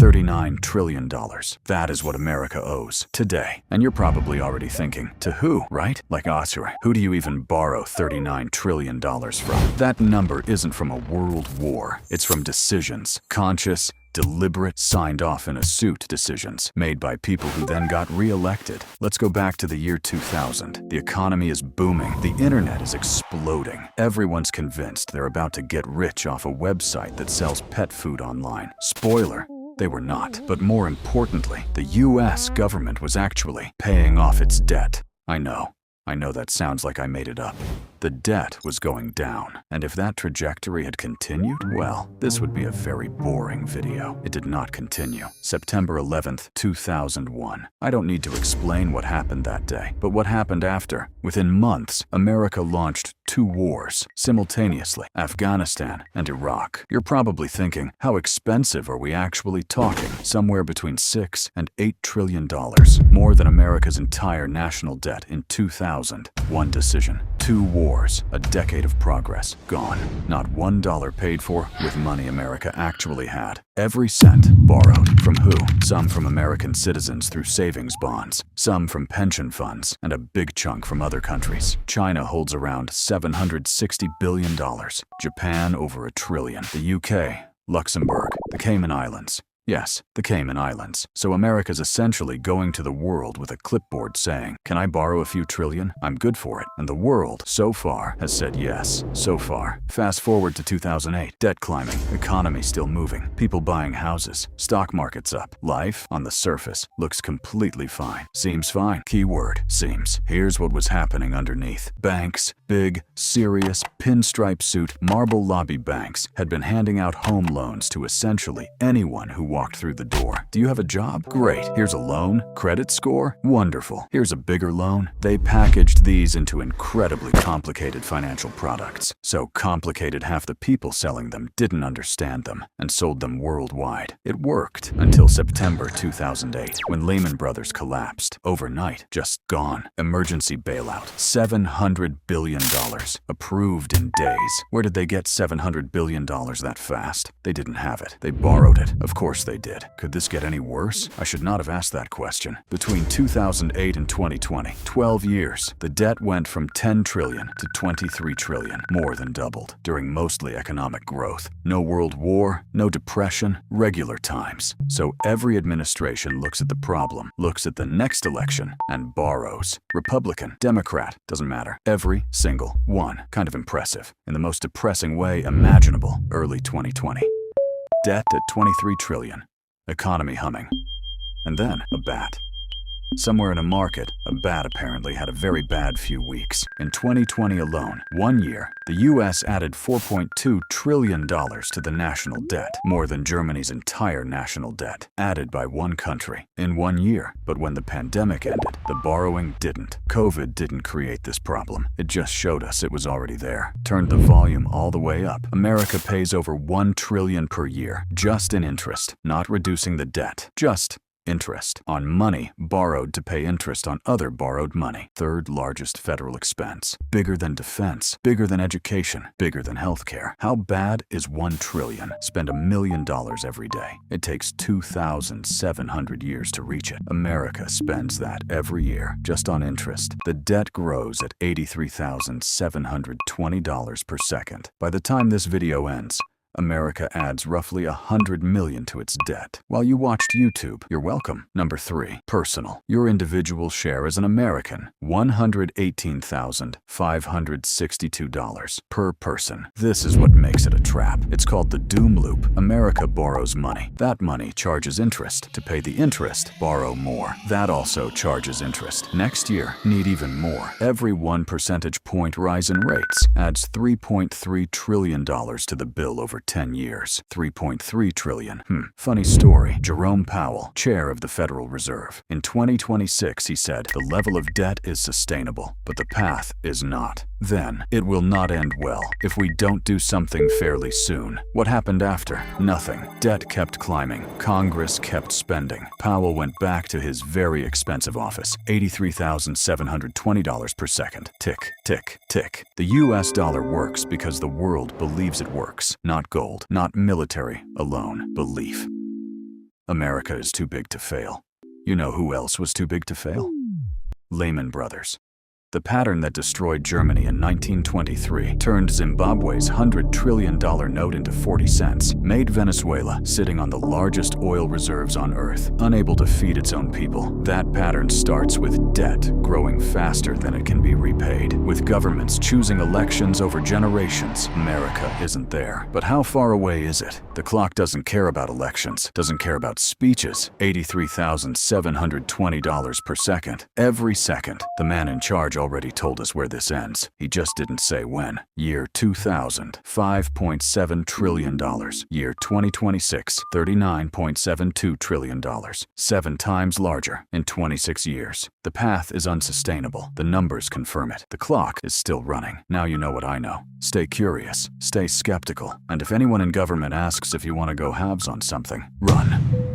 $39 trillion. That is what America owes today. And you're probably already thinking, to who, right? Like Oscar, who do you even borrow $39 trillion from? That number isn't from a world war. It's from decisions, conscious, deliberate, signed off in a suit decisions made by people who then got re-elected. Let's go back to the year 2000. The economy is booming. The internet is exploding. Everyone's convinced they're about to get rich off a website that sells pet food online. Spoiler, they were not. But more importantly, the US government was actually paying off its debt. I know that sounds like I made it up. The debt was going down, and if that trajectory had continued, well, this would be a very boring video. It did not continue. September 11th, 2001. I don't need to explain what happened that day, but what happened after. Within months, America launched 2 wars simultaneously, Afghanistan and Iraq. You're probably thinking, how expensive are we actually talking? Somewhere between $6 and $8 trillion, more than America's entire national debt in 2000. One decision, 2 wars, a decade of progress, gone. Not $1 paid for with money America actually had. Every cent borrowed. From who? Some from American citizens through savings bonds, some from pension funds, and a big chunk from other countries. China holds around $760 billion, Japan over $1 trillion, the UK, Luxembourg, the Cayman Islands. Yes, the Cayman Islands. So America's essentially going to the world with a clipboard saying, can I borrow a few trillion? I'm good for it. And the world, so far, has said yes. So far. Fast forward to 2008. Debt climbing. Economy still moving. People buying houses. Stock market's up. Life, on the surface, looks completely fine. Seems fine. Keyword, seems. Here's what was happening underneath. Banks, big, serious, pinstripe suit, marble lobby banks, had been handing out home loans to essentially anyone who walked through the door. Do you have a job? Great. Here's a loan. Credit score? Wonderful. Here's a bigger loan. They packaged these into incredibly complicated financial products. So complicated half the people selling them didn't understand them and sold them worldwide. It worked until September 2008 when Lehman Brothers collapsed. Overnight, just gone. Emergency bailout. $700 billion. Approved in days. Where did they get $700 billion that fast? They didn't have it. They borrowed it. Of course they did. Could this get any worse? I should not have asked that question. Between 2008 and 2020, 12 years, the debt went from $10 trillion to $23 trillion, more than doubled, during mostly economic growth. No world war, no depression, regular times. So every administration looks at the problem, looks at the next election, and borrows. Republican, Democrat, doesn't matter. Every single one. Kind of impressive. In the most depressing way imaginable, early 2020. Debt at $23 trillion. Economy humming. And then a bat. Somewhere in a market, a bat apparently had a very bad few weeks. In 2020 alone, 1 year, the US added $4.2 trillion to the national debt, more than Germany's entire national debt, added by one country, in 1 year. But when the pandemic ended, the borrowing didn't. COVID didn't create this problem. It just showed us it was already there. Turned the volume all the way up. America pays over $1 trillion per year, just in interest, not reducing the debt, just interest on money borrowed to pay interest on other borrowed money. Third largest federal expense. Bigger than defense, bigger than education, bigger than healthcare. How bad is $1 trillion? Spend $1 million every day. It takes 2,700 years to reach it. America spends that every year just on interest. The debt grows at $83,720 per second. By the time this video ends, America adds roughly $100 million to its debt. While you watched YouTube, you're welcome. Number 3. Personal. Your individual share as an American, $118,562 per person. This is what makes it a trap. It's called the doom loop. America borrows money. That money charges interest. To pay the interest, borrow more. That also charges interest. Next year, need even more. Every 1 percentage point rise in rates adds $3.3 trillion to the bill over 10 years. $3.3 trillion. Funny story. Jerome Powell, chair of the Federal Reserve. In 2026, he said, the level of debt is sustainable, but the path is not. Then, it will not end well if we don't do something fairly soon. What happened after? Nothing. Debt kept climbing. Congress kept spending. Powell went back to his very expensive office. $83,720 per second. Tick, tick, tick. The US dollar works because the world believes it works. Not gold, not military alone. Belief. America is too big to fail. You know who else was too big to fail? Lehman Brothers. The pattern that destroyed Germany in 1923 turned Zimbabwe's $100 trillion note into 40 cents, made Venezuela, sitting on the largest oil reserves on Earth, unable to feed its own people. That pattern starts with debt growing faster than it can be repaid. With governments choosing elections over generations, America isn't there. But how far away is it? The clock doesn't care about elections, doesn't care about speeches. $83,720 per second. Every second. The man in charge already told us where this ends. He just didn't say when. Year 2000, $5.7 trillion. Year 2026, $39.72 trillion. 7 times larger in 26 years. The path is unsustainable. The numbers confirm it. The clock is still running. Now you know what I know. Stay curious, stay skeptical, and if anyone in government asks if you want to go halves on something, run.